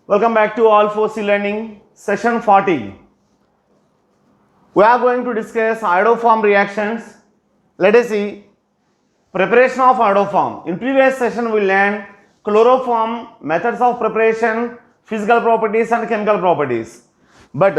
Welcome back to All 4C Learning, session 40. We are going to discuss iodoform reactions. Let us see preparation of iodoform. In previous session, we learned chloroform, methods of preparation, physical properties and chemical properties. But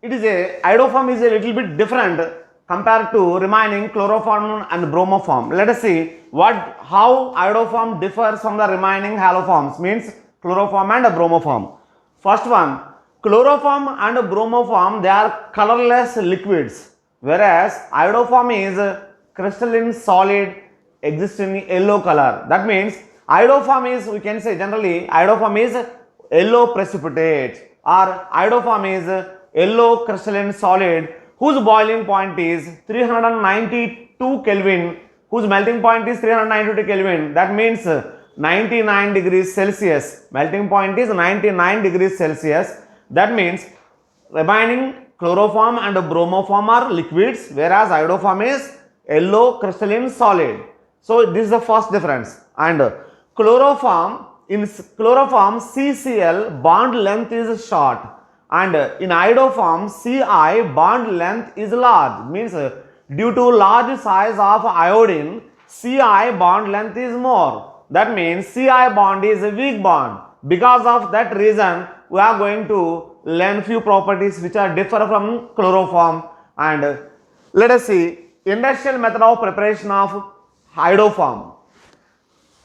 iodoform is a little bit different compared to remaining chloroform and bromoform. Let us see how iodoform differs from the remaining haloforms, means chloroform and bromoform. First one, chloroform and bromoform, they are colorless liquids, whereas iodoform is crystalline solid, exists in yellow color. That means iodoform is, we can say generally, iodoform is yellow precipitate, or iodoform is yellow crystalline solid whose boiling point is 392 Kelvin, whose melting point is 392 Kelvin. That means 99 degrees Celsius. Melting point is 99 degrees Celsius. That means remaining chloroform and bromoform are liquids, whereas iodoform is yellow crystalline solid. So this is the first difference. And chloroform, in chloroform CCl bond length is short, and in iodoform Ci bond length is large, means due to large size of iodine, Ci bond length is more. That means Ci bond is a weak bond. Because of that reason, we are going to learn few properties which are differ from chloroform. And let us see industrial method of preparation of iodoform.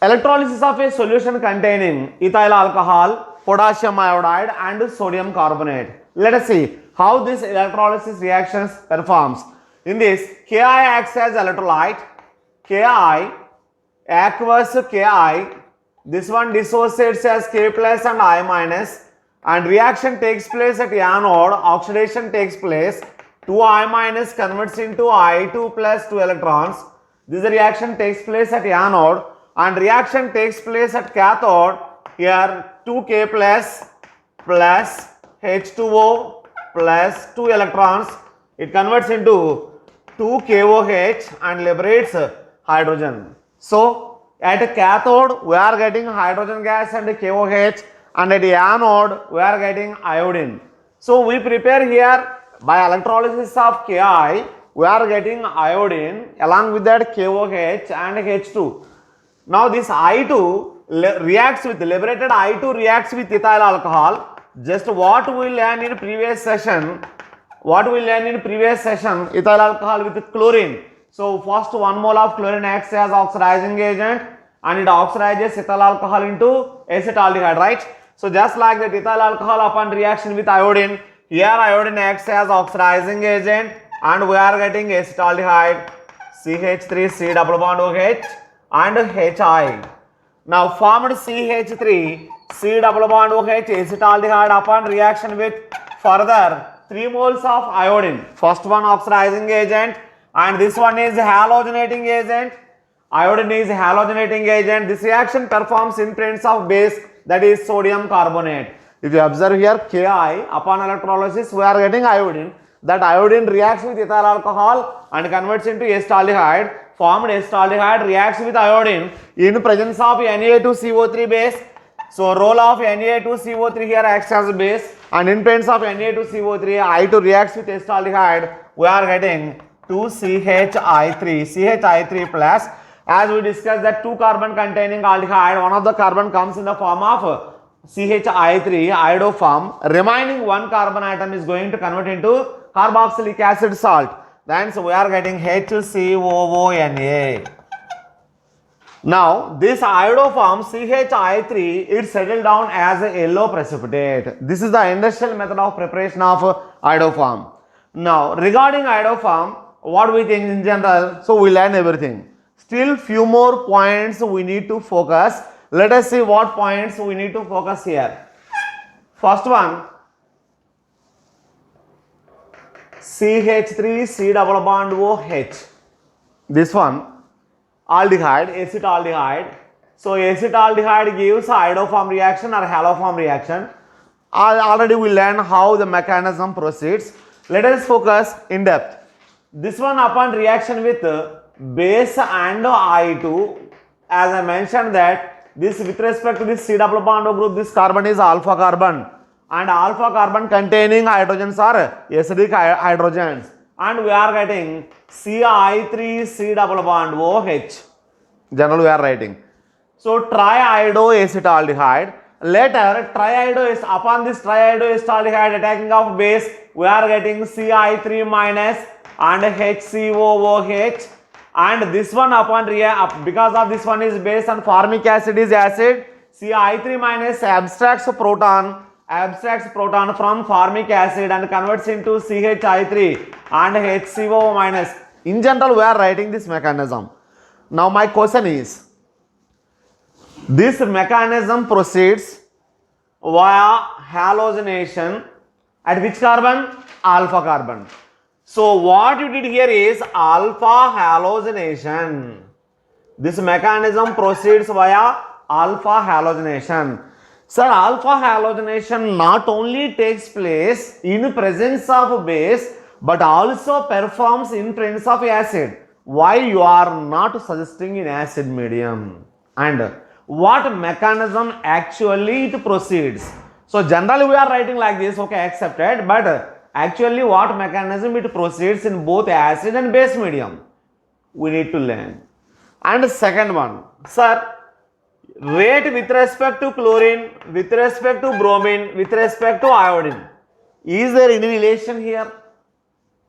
Electrolysis of a solution containing ethyl alcohol, potassium iodide and sodium carbonate. Let us see how this electrolysis reactions performs. In this, Ki acts as electrolyte, Ki, aqueous Ki, this one dissociates as K plus and I minus, and reaction takes place at anode, oxidation takes place, 2I minus converts into I2 plus 2 electrons. This reaction takes place at anode, and reaction takes place at cathode. Here 2K plus H2O plus 2 electrons, it converts into 2KOH and liberates hydrogen. So at a cathode we are getting hydrogen gas and KOH, and at the anode we are getting iodine. So we prepare here by electrolysis of Ki, we are getting iodine, along with that KOH and H2. Now this I2 reacts with, liberated I2 reacts with ethyl alcohol. Just what we learned in previous session, ethyl alcohol with chlorine. So first 1 mole of chlorine acts as oxidizing agent, and it oxidizes ethyl alcohol into acetaldehyde, right? So just like that, ethyl alcohol upon reaction with iodine, here iodine acts as oxidizing agent, and we are getting acetaldehyde, CH3 C double bond OH and HI. Now formed CH3 C double bond OH acetaldehyde upon reaction with further 3 moles of iodine. First one oxidizing agent, and this one is halogenating agent. Iodine is halogenating agent. This reaction performs in presence of base, that is sodium carbonate. If you observe here, Ki upon electrolysis we are getting iodine. That iodine reacts with ethyl alcohol and converts into acetaldehyde. Formed acetaldehyde reacts with iodine in presence of Na2CO3 base. So role of Na2CO3 here acts as a base, and in presence of Na2CO3, I2 reacts with acetaldehyde. We are getting 2CHI3 plus. As we discussed that 2 carbon containing aldehyde, one of the carbon comes in the form of CHI3 iodoform. Remaining 1 carbon atom is going to convert into carboxylic acid salt. Then so we are getting HCOONA. Now this iodoform CHI3, it settled down as a yellow precipitate. This is the industrial method of preparation of iodoform. Now regarding iodoform, what we think in general, so we learn everything. Still few more points we need to focus. Let us see what points we need to focus here. First one, CH3 C double bond OH. This one, aldehyde, acetaldehyde. So acetaldehyde gives iodoform reaction or haloform reaction. Already we learned how the mechanism proceeds. Let us focus in depth. This one upon reaction with base and I2, as I mentioned that this with respect to this C double bond O group, this carbon is alpha carbon, and alpha carbon containing hydrogens are acidic hydrogens, and we are getting Ci3 C double bond OH. Generally we are writing. So triiodoacetaldehyde. Later upon this triiodoacetaldehyde attacking of base, we are getting Ci3 minus and HCOOH, and this one upon because of this one is base and formic acid is acid, Ci3 minus abstracts proton from formic acid and converts into CHI3 and HCO minus. In general we are writing this mechanism. Now my question is, this mechanism proceeds via halogenation at which carbon? Alpha carbon. So what you did here is alpha halogenation. This mechanism proceeds via alpha halogenation. Sir, alpha halogenation not only takes place in presence of base but also performs in presence of acid. Why you are not suggesting in acid medium? And what mechanism actually it proceeds? So generally we are writing like this, okay, accepted, but actually what mechanism it proceeds in both acid and base medium? We need to learn. And the second one, sir, rate with respect to chlorine, with respect to bromine, with respect to iodine. Is there any relation here?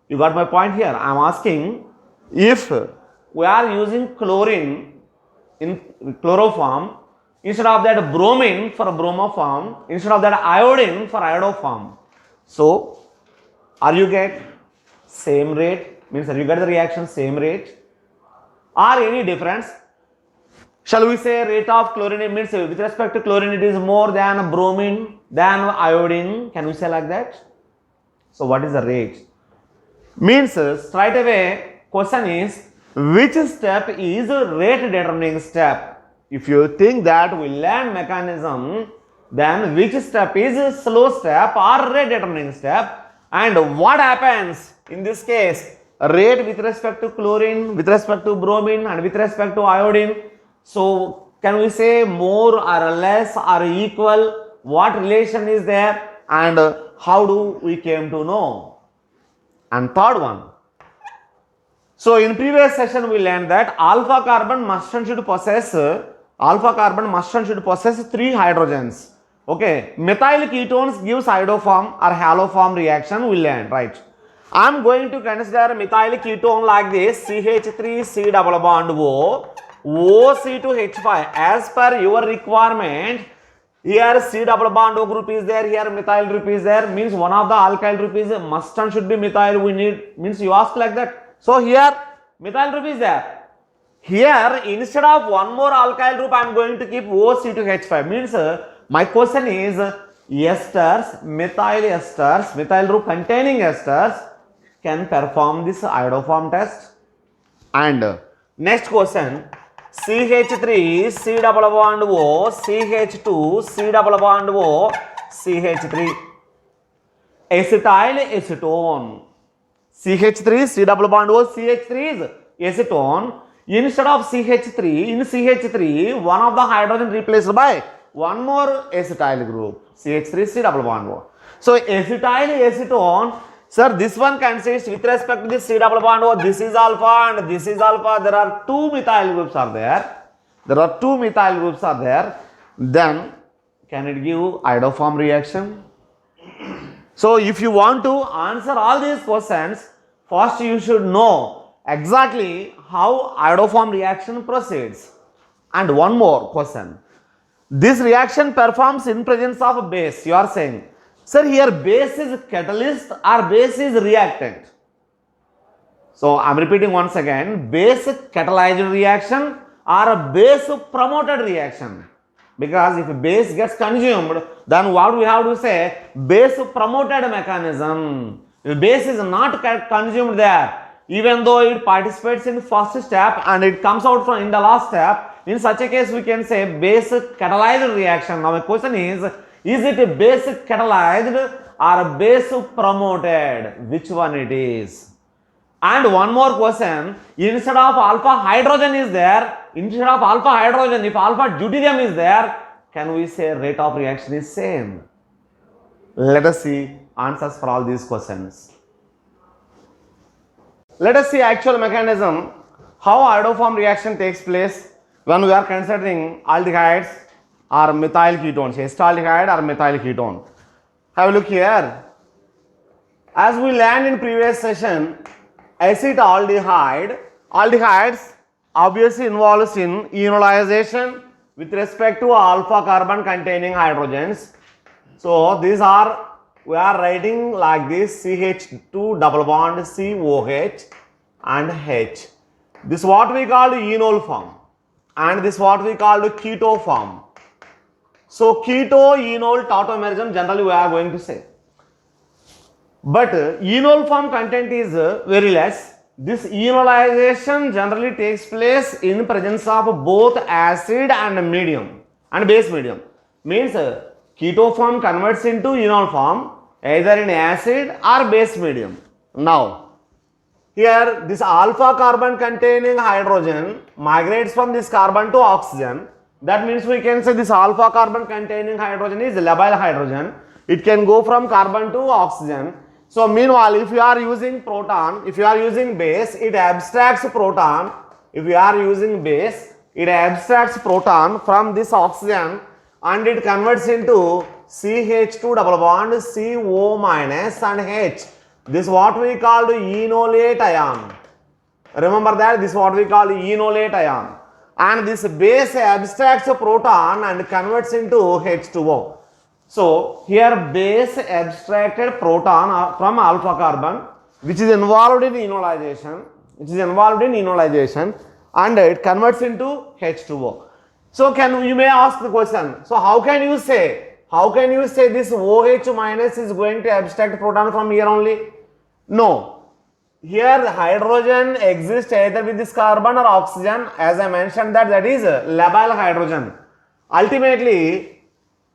You got my point here. I am asking, if we are using chlorine in chloroform, instead of that bromine for bromoform, instead of that iodine for iodoform. So, are you get same rate? Means are you get the reaction same rate? Or any difference? Shall we say rate of chlorine means with respect to chlorine it is more than bromine than iodine? Can we say like that? So, what is the rate? Means straight away question is, which step is rate determining step? If you think that we learn mechanism, then which step is slow step or rate determining step? And what happens in this case? Rate with respect to chlorine, with respect to bromine and with respect to iodine. So can we say more or less or equal? What relation is there and how do we came to know? And third one. So in previous session we learned that alpha carbon must and should possess 3 hydrogens. Okay, methyl ketones gives iodoform or haloform reaction we learned, right? I am going to consider methyl ketone like this, CH3 C double bond O, OC2H5 as per your requirement. Here C double bond O group is there, here methyl group is there, means one of the alkyl group is must and should be methyl, we need, means you ask like that. So here methyl group is there. Here instead of one more alkyl group I am going to keep OC2H5, means my question is esters, methyl group containing esters can perform this iodoform test. And next question, CH3 C double bond O, CH2 C double bond O, CH3 acetyl acetone. CH3 C double bond O, CH3 is acetone. Instead of CH3, in CH3 one of the hydrogen replaced by one more acetyl group, CH3 C double bond O. So acetyl acetone, sir, this one consists with respect to this C double bond O, this is alpha and this is alpha. There are two methyl groups are there. Then can it give iodoform reaction? So if you want to answer all these questions, first you should know exactly how iodoform reaction proceeds. And one more question. This reaction performs in presence of base. You are saying, sir, here base is catalyst or base is reactant? So I am repeating once again, base catalyzed reaction or a base promoted reaction. Because if base gets consumed, then what we have to say? Base promoted mechanism. If base is not consumed there, even though it participates in first step and it comes out from in the last step, in such a case we can say base catalyzed reaction. Now my question is it base catalyzed or base promoted? Which one it is? And one more question, instead of alpha hydrogen is there, instead of alpha hydrogen, if alpha deuterium is there, can we say rate of reaction is same? Let us see answers for all these questions. Let us see actual mechanism, how iodoform reaction takes place when we are considering aldehydes or methyl ketones, acetaldehyde or methyl ketone. Have a look here. As we learned in previous session, acetaldehydes obviously involves in enolization with respect to alpha carbon containing hydrogens. So these are, we are writing like this, CH2 double bond COH and H. This what we call enol form, and this what we call keto form. So keto enol tautomerism generally we are going to say. But enol form content is very less. This enolization generally takes place in presence of both acid and medium and base medium. Means keto form converts into enol form either in acid or base medium. Now, here this alpha carbon containing hydrogen migrates from this carbon to oxygen. That means we can say this alpha carbon containing hydrogen is labile hydrogen. It can go from carbon to oxygen. So meanwhile, if you are using proton, if you are using base, it abstracts proton. If you are using base, it abstracts proton from this oxygen and it converts into CH2 double bond CO minus and H. This is what we call the enolate ion. Remember that this is what we call the enolate ion. And this base abstracts a proton and converts into H2O. So here base abstracted proton from alpha carbon, which is involved in enolization, and it converts into H2O. So you may ask the question, so how can you say this OH minus is going to abstract proton from here only? No. Here the hydrogen exists either with this carbon or oxygen. As I mentioned that is labile hydrogen. Ultimately,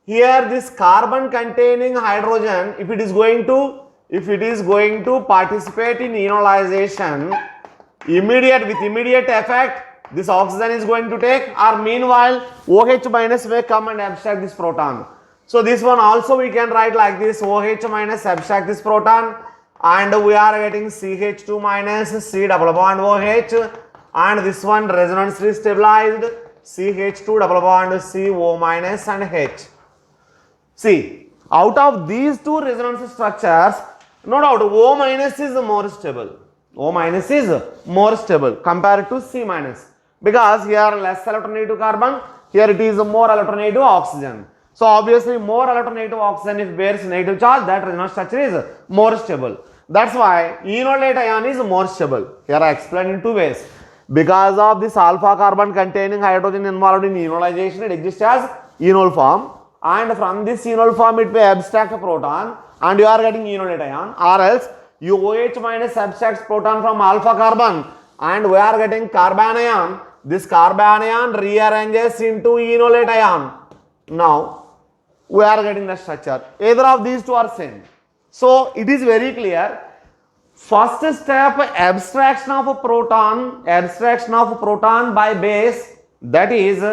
here this carbon containing hydrogen, if it is going to participate in enolization, with immediate effect, this oxygen is going to take, or meanwhile OH minus may come and abstract this proton. So this one also we can write like this, OH minus abstract this proton, and we are getting CH2 minus C double bond OH, and this one resonantly stabilized CH2 double bond CO minus and H. See, out of these two resonance structures, no doubt O minus is more stable. O minus is more stable compared to C minus, because here less electronegative carbon, here it is more electronegative oxygen. So obviously more electronegative oxygen if bears negative charge, that resonance structure is more stable. That's why enolate ion is more stable. Here I explained in two ways. Because of this alpha carbon containing hydrogen involved in enolization, it exists as enol form, and from this enol form it may abstract a proton and you are getting enolate ion, or else you OH minus abstracts proton from alpha carbon and we are getting carbon ion. This carbon ion rearranges into enolate ion. Now we are getting the structure. Either of these two are same. So it is very clear. First step, abstraction of a proton by base, that is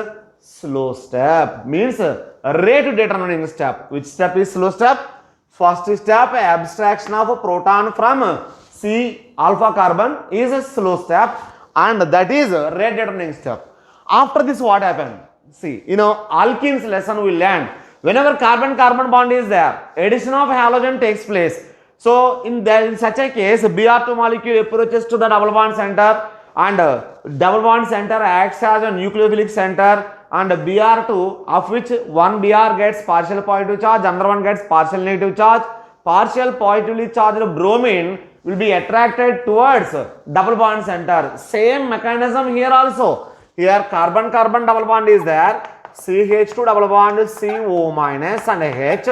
slow step, means rate determining step. Which step is slow step? First step, abstraction of a proton from C alpha carbon is a slow step, and that is rate determining step. After this, what happened? See, alkenes lesson we learned. Whenever carbon-carbon bond is there, addition of halogen takes place. So in such a case, Br2 molecule approaches to the double bond center, and double bond center acts as a nucleophilic center, and Br2, of which one Br gets partial positive charge, another one gets partial negative charge. Partial positively charged bromine will be attracted towards double bond center. Same mechanism here also. Here carbon-carbon double bond is there. CH2 double bond CO minus and H,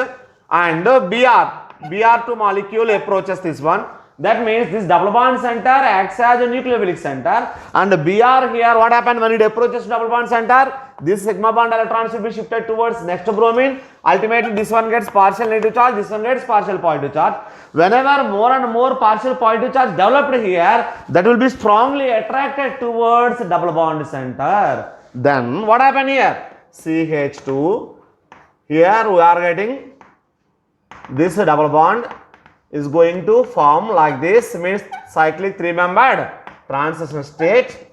and Br2 molecule approaches this one. That means this double bond center acts as a nucleophilic center, and Br here, what happened when it approaches double bond center? This sigma bond electron should be shifted towards next bromine. Ultimately, this one gets partial negative charge, this one gets partial positive charge. Whenever more and more partial positive charge developed here, that will be strongly attracted towards double bond center. Then what happened here? CH2. Here we are getting this double bond is going to form like this, means cyclic 3-membered transition state,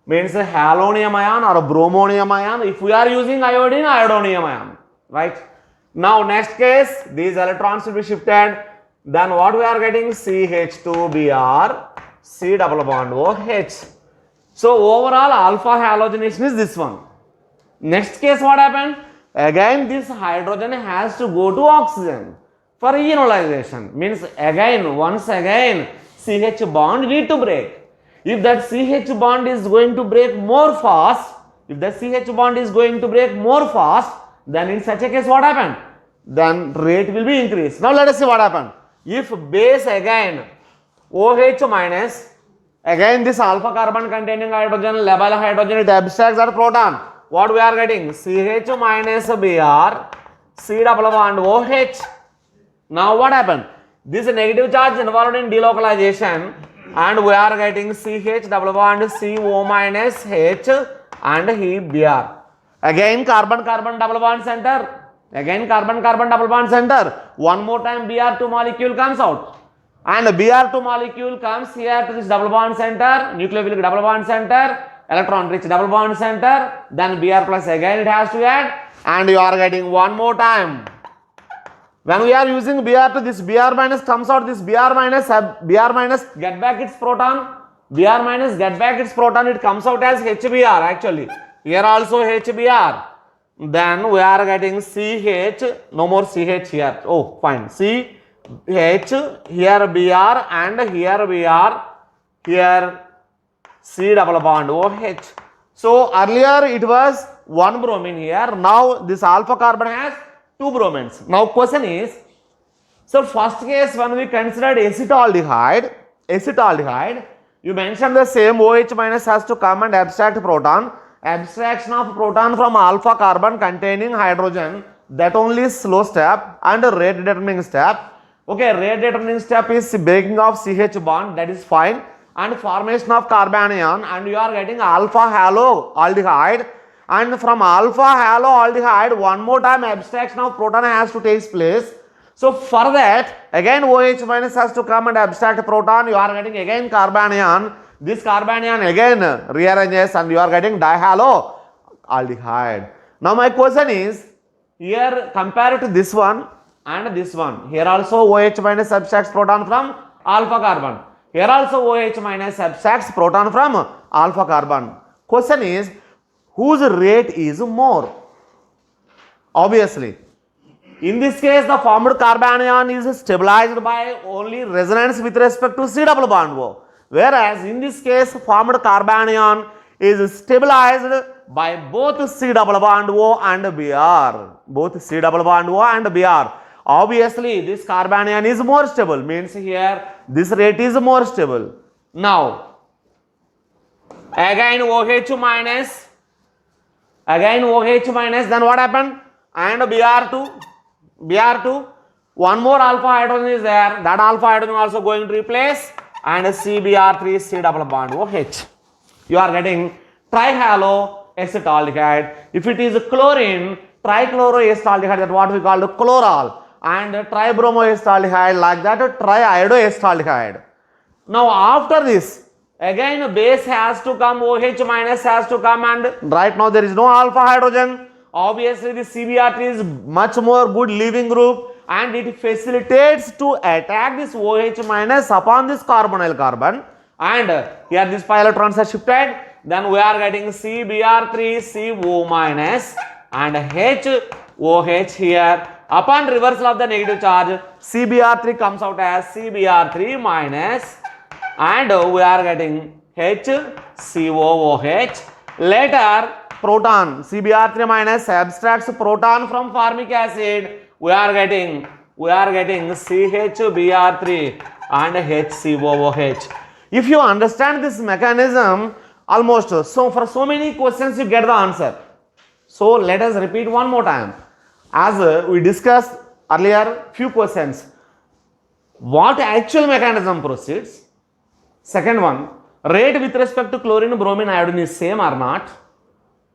means a halonium ion or a bromonium ion. If we are using iodine, iodonium ion, right? Now next case, these electrons will be shifted, then what we are getting? CH2Br, C double bond OH. So overall alpha halogenation is this one. Next case what happened? Again this hydrogen has to go to oxygen for enolization, means again once again CH bond need to break. If that CH bond is going to break more fast, then in such a case what happened? Then rate will be increased. Now let us see what happened. If base again OH minus, again this alpha carbon containing hydrogen, labile hydrogen, it abstracts that proton. What we are getting? CH minus Br, C double bond OH. Now what happened? This negative charge involved in delocalization, and we are getting CH double bond CO minus H and he Br. Again carbon double bond center. Again carbon double bond center. One more time Br2 molecule comes out. And Br2 molecule comes here to this double bond center, nucleophilic double bond center, electron rich double bond center, then Br plus again it has to add, and you are getting one more time. When we are using Br2, this Br minus comes out, this Br minus get back its proton, Br minus get back its proton, it comes out as HBr actually. Here also HBr. Then we are getting CH, no more CH here. Oh, fine. CH, here Br and here Br, here C double bond OH. So earlier it was one bromine here. Now this alpha carbon has two bromines. Now question is, so first case when we considered acetaldehyde, you mentioned the same OH minus has to come and abstract proton. Abstraction of proton from alpha carbon containing hydrogen, that only is slow step and rate determining step. Okay, rate determining step is breaking of CH bond, that is fine, and formation of carbanion, and you are getting alpha haloaldehyde, and from alpha haloaldehyde one more time abstraction of proton has to take place. So for that again OH minus has to come and abstract proton, you are getting again carbanion. This carbanion again rearranges and you are getting dihaloaldehyde. Now my question is, here compared to this one and this one, here also OH minus abstracts proton from alpha carbon. Here also OH minus abstracts proton from alpha carbon. Question is, whose rate is more? Obviously, in this case the formed carbanion is stabilized by only resonance with respect to C double bond O. Whereas in this case formed carbanion is stabilized by both C double bond O and Br. Both C double bond O and Br. Obviously this carbanion is more stable, means here this rate is more stable. Now again OH minus, then what happened? And Br2, one more alpha hydrogen is there, that alpha hydrogen also going to replace, and CBr3 C double bond OH. You are getting trihaloacetaldehyde. If it is chlorine, trichloroacetaldehyde, that what we call the chloral, and tribromoacetaldehyde, like that triiodoacetaldehyde. Now after this again base has to come, OH minus has to come, and right now there is no alpha hydrogen. Obviously the CBr3 is much more good leaving group, and it facilitates to attack this OH minus upon this carbonyl carbon, and here these pi electrons are shifted, then we are getting CBr3 CO minus and HOH here. Upon reversal of the negative charge, CBr3 comes out as CBr3 minus, and we are getting HCOOH. Later proton, CBr3 minus abstracts proton from formic acid, we are getting CHBr3 and HCOOH. If you understand this mechanism, almost so for so many questions you get the answer. So let us repeat one more time. As we discussed earlier few questions, what actual mechanism proceeds? Second one, rate with respect to chlorine, bromine, iodine is same or not?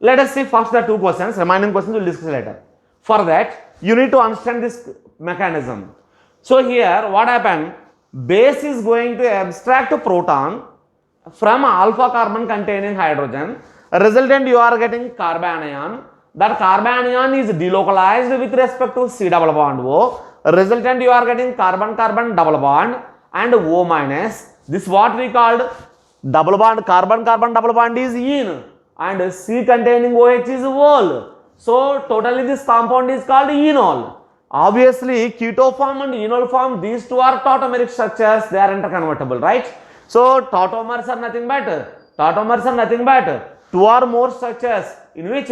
Let us see first the two questions, remaining questions we will discuss later. For that, you need to understand this mechanism. So here what happened? Base is going to abstract a proton from alpha carbon containing hydrogen. Resultant you are getting carbanion. That carbanion is delocalized with respect to C double bond O. Resultant you are getting carbon-carbon double bond and O minus. This what we called double bond, carbon-carbon double bond is ene and C containing OH is ol. So totally this compound is called enol. Obviously keto form and enol form, these two are tautomeric structures, they are interconvertible, right? So tautomers are nothing but two or more structures in which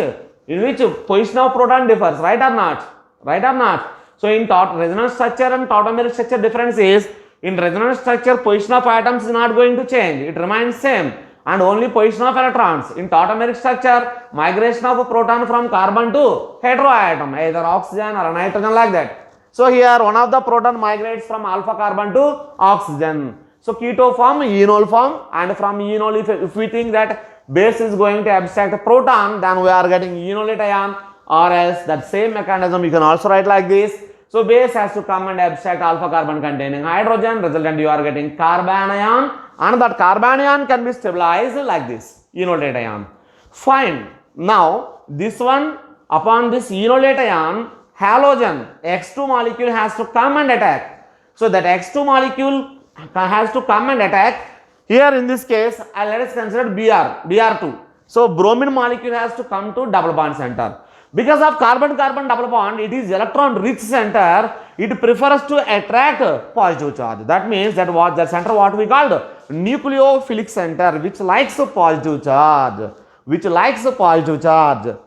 position of proton differs, right or not? So in resonance structure and tautomeric structure difference is, in resonance structure position of atoms is not going to change, it remains same, and only position of electrons. In tautomeric structure, migration of a proton from carbon to heteroatom, either oxygen or nitrogen, like that. So here one of the proton migrates from alpha carbon to oxygen. So keto form, enol form, and from enol if we think that base is going to abstract a proton, then we are getting enolate ion, or else that same mechanism you can also write like this. So base has to come and abstract alpha carbon containing hydrogen, resultant you are getting carbanion, and that carbanion can be stabilized like this, enolate ion. Fine. Now this one, upon this enolate ion, halogen X2 molecule has to come and attack. So that X2 molecule has to come and attack. Here in this case, let us consider Br2. So bromine molecule has to come to double bond center. Because of carbon-carbon double bond, it is electron-rich center. It prefers to attract positive charge. That means that the center what we called nucleophilic center, which likes a positive charge.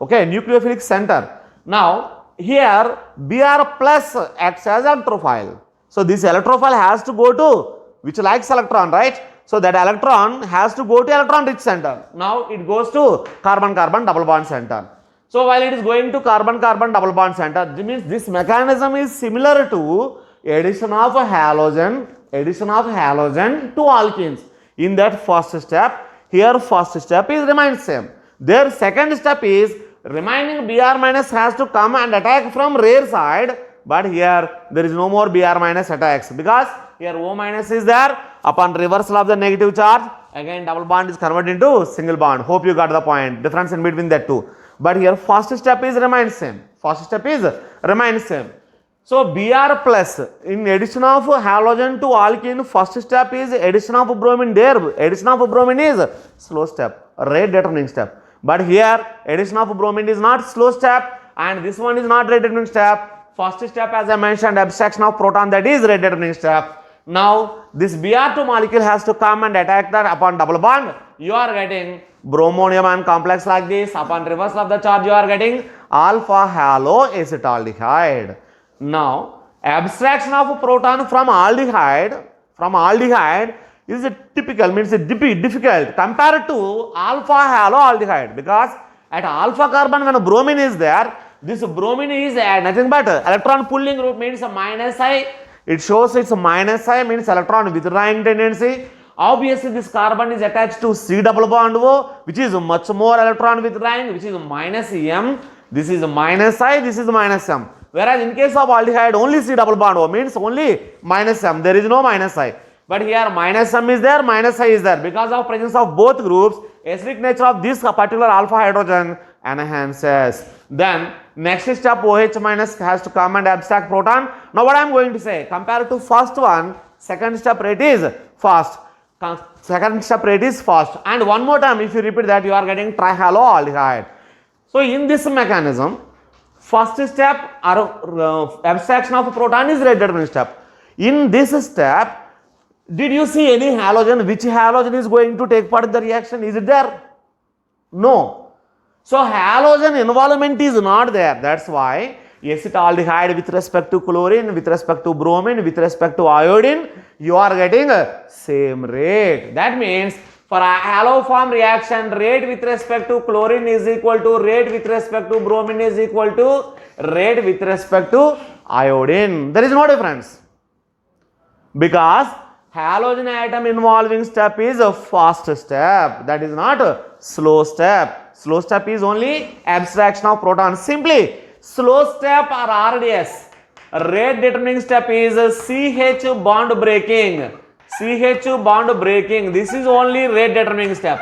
Okay, nucleophilic center. Now here Br plus acts as electrophile. So this electrophile has to go to which likes electron, right? So that electron has to go to electron-rich center. Now it goes to carbon-carbon double bond center. So while it is going to carbon-carbon double bond center, it means this mechanism is similar to addition of halogen to alkenes. In that first step, here first step is remains same. Their second step is remaining Br minus has to come and attack from rear side, but here there is no more Br minus attacks because here O minus is there. Upon reversal of the negative charge, again double bond is converted into single bond. Hope you got the point. Difference in between that two. But here first step is remains same. So Br plus, in addition of halogen to alkene, first step is addition of bromine. There addition of bromine is slow step, rate determining step. But here addition of bromine is not slow step, and this one is not rate determining step. First step, as I mentioned, abstraction of proton, that is rate determining step. Now this Br2 molecule has to come and attack that. Upon double bond, you are getting bromonium ion complex like this. Upon reversal of the charge, you are getting alpha haloacetaldehyde. Now abstraction of a proton from aldehyde is a typical, means a difficult compared to alpha haloaldehyde, because at alpha carbon when bromine is there, this bromine is nothing but electron pulling group, means a minus I. It shows it's a minus I, means electron withdrawing tendency. Obviously this carbon is attached to C double bond O, which is much more electron withdrawing, which is minus M. This is minus I, this is minus M. Whereas in case of aldehyde, only C double bond O, means only minus M. There is no minus I. But here minus M is there, minus I is there. Because of presence of both groups, acidic nature of this particular alpha hydrogen enhances. Then next step, OH minus has to come and abstract proton. Now what I am going to say, compared to first one, second step rate is fast. And one more time, if you repeat that, you are getting trihaloaldehyde. So in this mechanism, first step or abstraction of a proton is rate determining step. In this step, did you see any halogen? Which halogen is going to take part in the reaction? Is it there? No. So halogen involvement is not there. That's why acetaldehyde with respect to chlorine, with respect to bromine, with respect to iodine, you are getting same rate. That means for a haloform reaction, rate with respect to chlorine is equal to rate with respect to bromine is equal to rate with respect to iodine. There is no difference, because halogen atom involving step is a fast step, that is not a slow step. Slow step is only abstraction of protons. Simply slow step or RDS. Rate determining step is CH bond breaking. CH bond breaking. This is only rate determining step.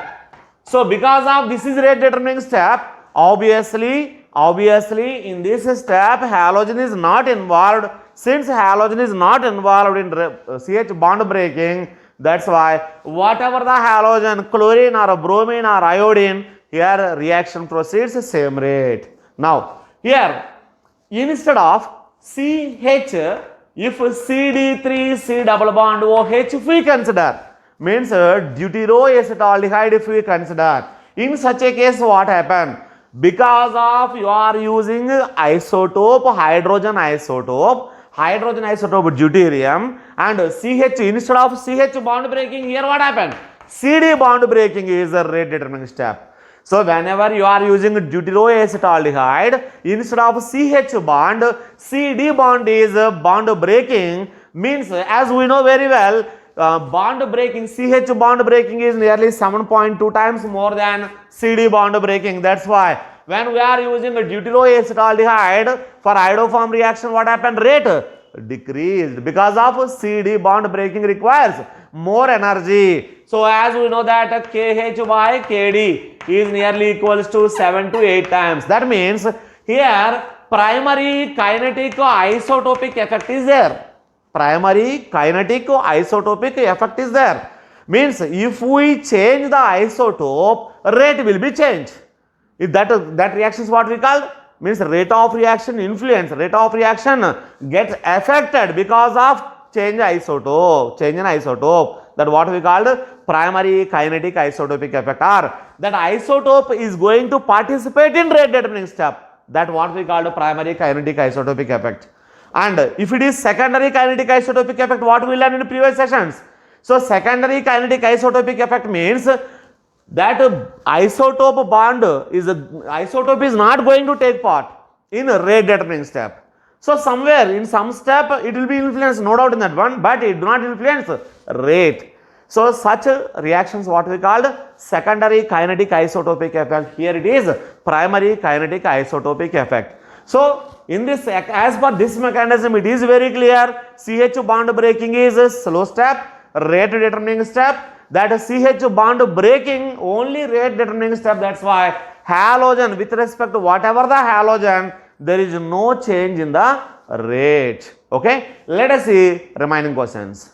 So because of this is rate determining step, obviously in this step halogen is not involved. Since halogen is not involved in CH bond breaking, that's why whatever the halogen, chlorine or bromine or iodine, here reaction proceeds same rate. Now here instead of CH, if CD3C double bond OH if we consider, means deuteroacetaldehyde if we consider, in such a case what happen? Because of you are using isotope, hydrogen isotope deuterium, and CH, instead of CH bond breaking, here what happened? CD bond breaking is a rate determining step. So whenever you are using deuteroacetaldehyde, instead of CH bond, CD bond is bond breaking, means as we know very well, bond breaking, CH bond breaking is nearly 7.2 times more than CD bond breaking. That's why when we are using deuteroacetaldehyde for iodoform reaction, what happened? Rate decreased, because of CD bond breaking requires more energy. So as we know that KH by KD is nearly equals to 7 to 8 times. That means here primary kinetic isotopic effect is there. Primary kinetic isotopic effect is there. Means if we change the isotope, rate will be changed. If that reaction is what we call, means rate of reaction influence, rate of reaction gets affected because of change in isotope. That what we called primary kinetic isotopic effect, or that isotope is going to participate in rate determining step. That what we called primary kinetic isotopic effect. And if it is secondary kinetic isotopic effect, what we learned in previous sessions? So secondary kinetic isotopic effect means that isotope is not going to take part in rate determining step. So somewhere in some step it will be influenced, no doubt in that one, but it do not influence rate. So such reactions what we called secondary kinetic isotopic effect. Here it is primary kinetic isotopic effect. So in this, as per this mechanism, it is very clear, CH bond breaking is a slow step, rate determining step. That CH bond breaking only rate determining step. That's why halogen, with respect to whatever the halogen, there is no change in the rate. Okay, let us see remaining questions.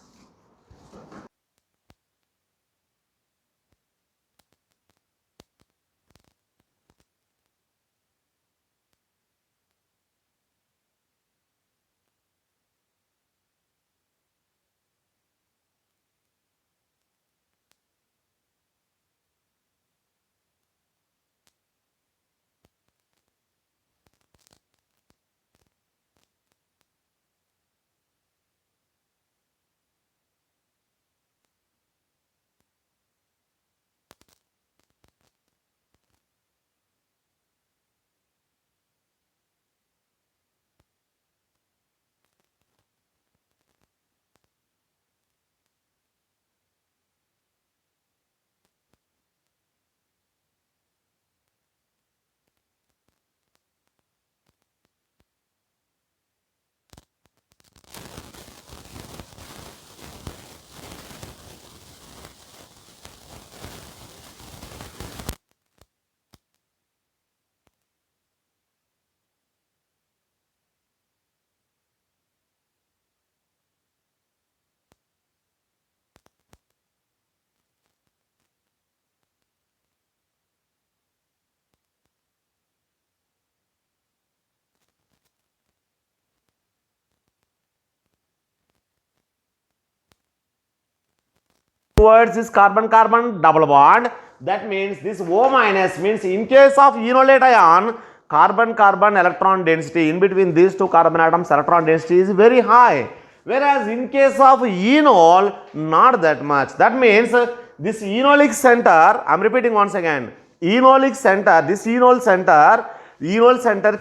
Towards this carbon-carbon double bond, that means this O minus means in case of enolate ion, carbon-carbon electron density, in between these two carbon atoms, electron density is very high. Whereas in case of enol, not that much. That means this enolic center, I am repeating once again, enolic center, this enol center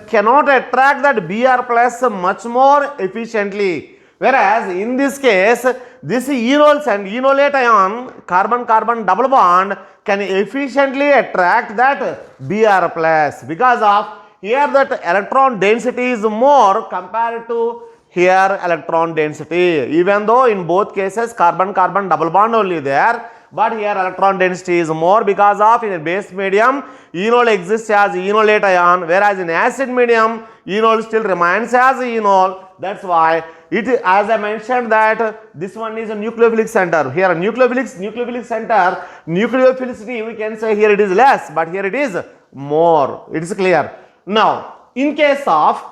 cannot attract that Br plus much more efficiently. Whereas in this case, this enolate ion, carbon-carbon double bond, can efficiently attract that Br plus, because of here that electron density is more compared to here electron density. Even though in both cases carbon-carbon double bond only there, but here electron density is more because of in a base medium enol exists as enolate ion, whereas in acid medium enol still remains as enol. That's why it, as I mentioned, that this one is a nucleophilic center. Here nucleophilic center, nucleophilicity we can say here it is less, but here it is more. It is clear. Now in case of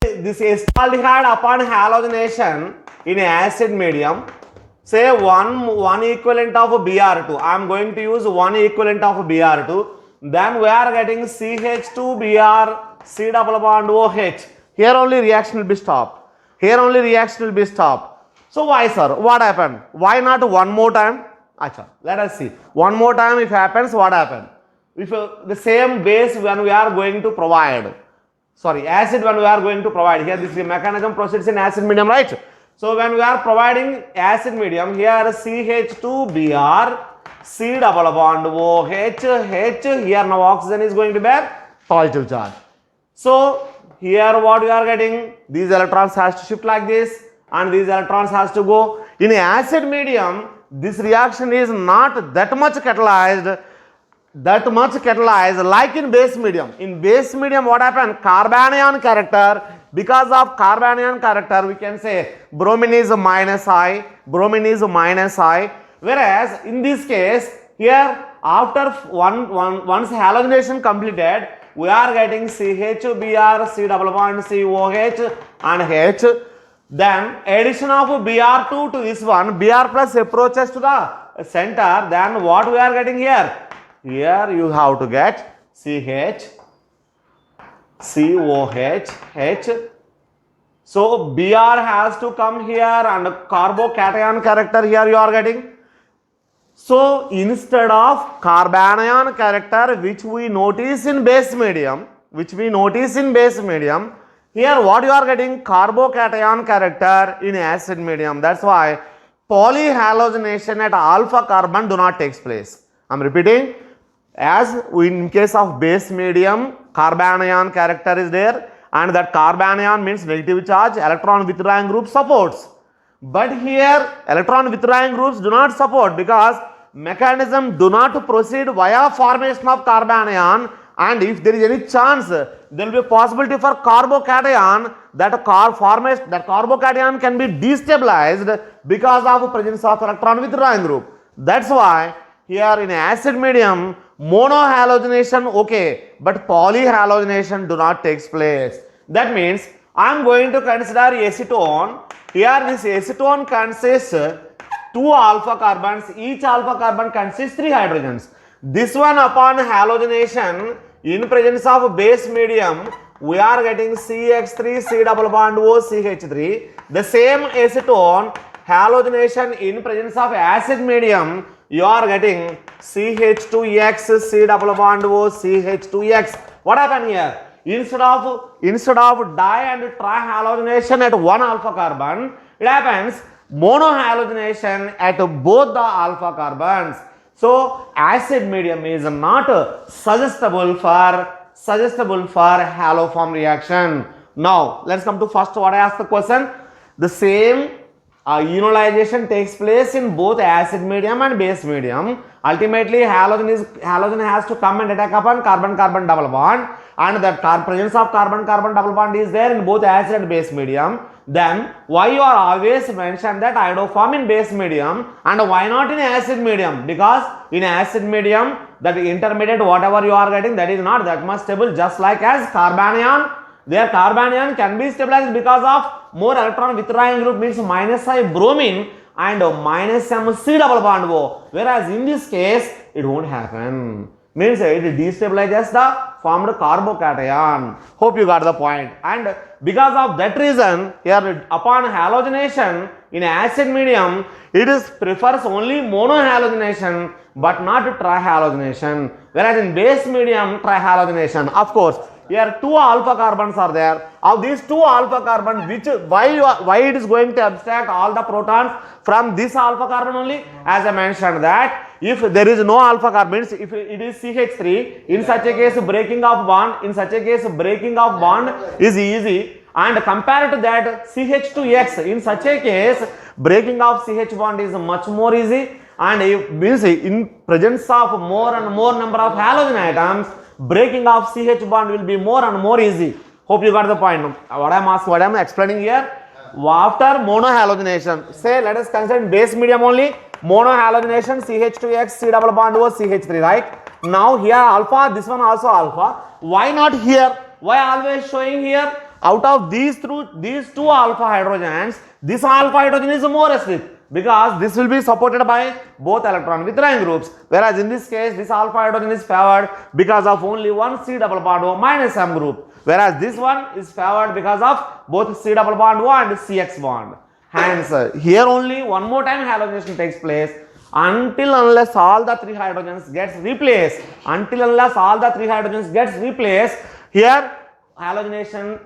this acetaldehyde upon halogenation in acid medium, say one equivalent of Br2, I am going to use one equivalent of Br2, then we are getting CH2Br, C double bond OH. Here only reaction will be stopped. So why, sir? What happened? Why not one more time? Acha, let us see. One more time if happens, what happened? If the same base when we are going to provide, acid when we are going to provide, here this mechanism proceeds in acid medium, right? So when we are providing acid medium, here CH2Br, C double bond OH, H, here now oxygen is going to bear positive charge. So here what we are getting, these electrons has to shift like this and these electrons has to go. In acid medium, this reaction is not that much catalyzed like in base medium. In base medium what happened? Carbanion character, because of carbanion character we can say bromine is minus I, whereas in this case here after once halogenation completed, we are getting CH2Br, C double bond COH and H. Then addition of Br2 to this one, Br plus approaches to the center, then what we are getting here? Here you have to get CH, COH, H. So Br has to come here and carbocation character here you are getting. So instead of carbanion character which we notice in base medium, here what you are getting? Carbocation character in acid medium. That's why polyhalogenation at alpha carbon do not take place. I am repeating, as in case of base medium carbanion character is there, and that carbanion means negative charge, electron withdrawing group supports. But here electron withdrawing groups do not support because mechanism do not proceed via formation of carbanion, and if there is any chance there will be a possibility for carbocation, that carbocation can be destabilized because of presence of electron withdrawing group. That's why here in acid medium monohalogenation okay, but polyhalogenation do not takes place. That means I am going to consider acetone. Here this acetone consists 2 alpha carbons, each alpha carbon consists 3 hydrogens. This one upon halogenation in presence of base medium we are getting CH3, C double bond O, CH3. The same acetone halogenation in presence of acid medium you are getting CH2X, C double bond O, CH2X. What happened here? Instead of di and trihalogenation at one alpha carbon, it happens monohalogenation at both the alpha carbons. So acid medium is not suggestible for haloform reaction. Now let's come to first what I asked the question. The same enolization takes place in both acid medium and base medium. Ultimately halogen has to come and attack upon carbon-carbon double bond, and that presence of carbon-carbon double bond is there in both acid and base medium. Then why you are always mention that iodoform in base medium and why not in acid medium? Because in acid medium that intermediate whatever you are getting, that is not that much stable, just like as carbanion. Their carbanion can be stabilized because of more electron withdrawing group means minus I bromine and minus M C double bond O, whereas in this case it won't happen. means it destabilizes the formed carbocation. Hope you got the point. And because of that reason, here upon halogenation in acid medium, it is prefers only monohalogenation but not trihalogenation, whereas in base medium trihalogenation. Of course, here two alpha carbons are there. Of these two alpha carbons, why it is going to abstract all the protons from this alpha carbon only? As I mentioned that if there is no alpha carbon, if it is CH3, in such a case breaking of bond is easy, and compared to that CH2X, in such a case breaking of CH bond is much more easy, and it means in presence of more and more number of halogen atoms, breaking of CH bond will be more and more easy. Hope you got the point. What I am explaining here, after monohalogenation, say let us consider base medium only, monohalogenation CH2X, C double bond O, CH3, right? Now here alpha, this one also alpha. Why not here? Why always showing here? Out of these two alpha hydrogens, this alpha hydrogen is more acidic, because this will be supported by both electron withdrawing groups, whereas in this case this alpha hydrogen is favored because of only one C double bond O minus M group, whereas this one is favored because of both C double bond O and CX bond. Hence here only one more time halogenation takes place until unless all the three hydrogens gets replaced. Here halogenation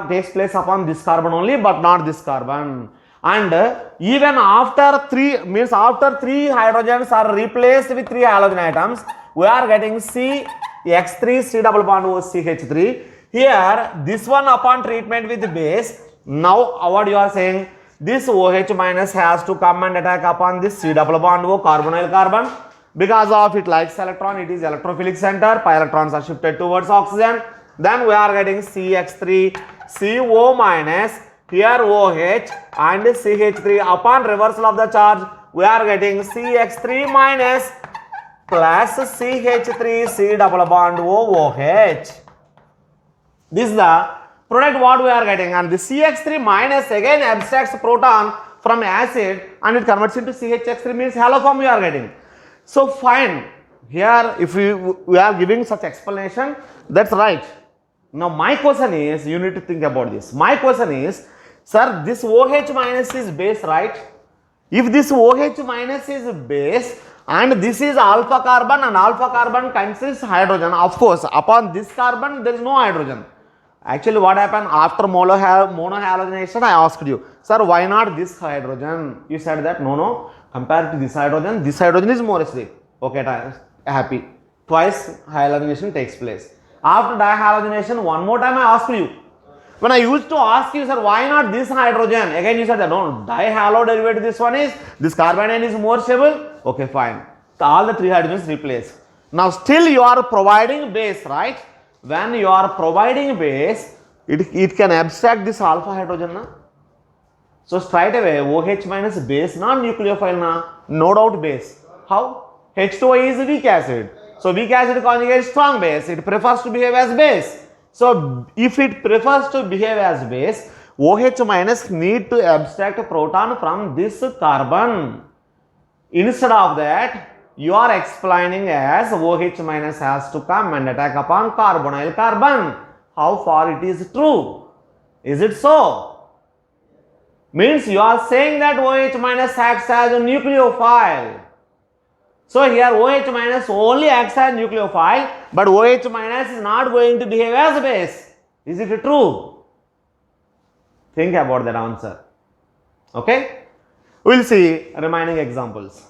takes place upon this carbon only, but not this carbon. And even after three hydrogens are replaced with three halogen atoms, we are getting CX3, C double bond O, CH3. Here this one upon treatment with base, now what you are saying, this OH minus has to come and attack upon this C double bond O carbonyl carbon. Because of it likes electron, it is electrophilic center, pi electrons are shifted towards oxygen. Then we are getting CH3, CO minus, here OH and CH3. Upon reversal of the charge, we are getting CX3 minus plus CH3, C double bond OH. This is the product what we are getting, and the CH3 minus again abstracts proton from acid and it converts into CHX3, means halo form we are getting. So fine, here if we are giving such explanation, that's right. Now my question is, you need to think about this. My question is, sir, this OH minus is base, right? If this OH minus is base and this is alpha carbon, and alpha carbon consists hydrogen, of course upon this carbon there is no hydrogen. Actually what happened after monohalogenation, I asked you, sir, why not this hydrogen? You said that no, compared to this hydrogen is more acidic. Okay, happy. Twice halogenation takes place. After dihalogenation, one more time I asked you. When I used to ask you, sir, why not this hydrogen? Again you said that no, dihalo derivative this one is, this carbon is more stable. Okay, fine. So all the three hydrogens replaced. Now still you are providing base, right? When you are providing base, it can abstract this alpha hydrogen. Na? So straight away OH minus base, non-nucleophile, na? No doubt base. How? H2O is weak acid. So weak acid conjugate strong base, it prefers to behave as base. So if it prefers to behave as base, OH minus need to abstract a proton from this carbon. Instead of that, you are explaining as OH minus has to come and attack upon carbonyl carbon. How far it is true? Is it so? Means you are saying that OH minus acts as a nucleophile. So here OH minus only acts as nucleophile, but OH minus is not going to behave as base. Is it true? Think about that answer. Okay? We will see remaining examples.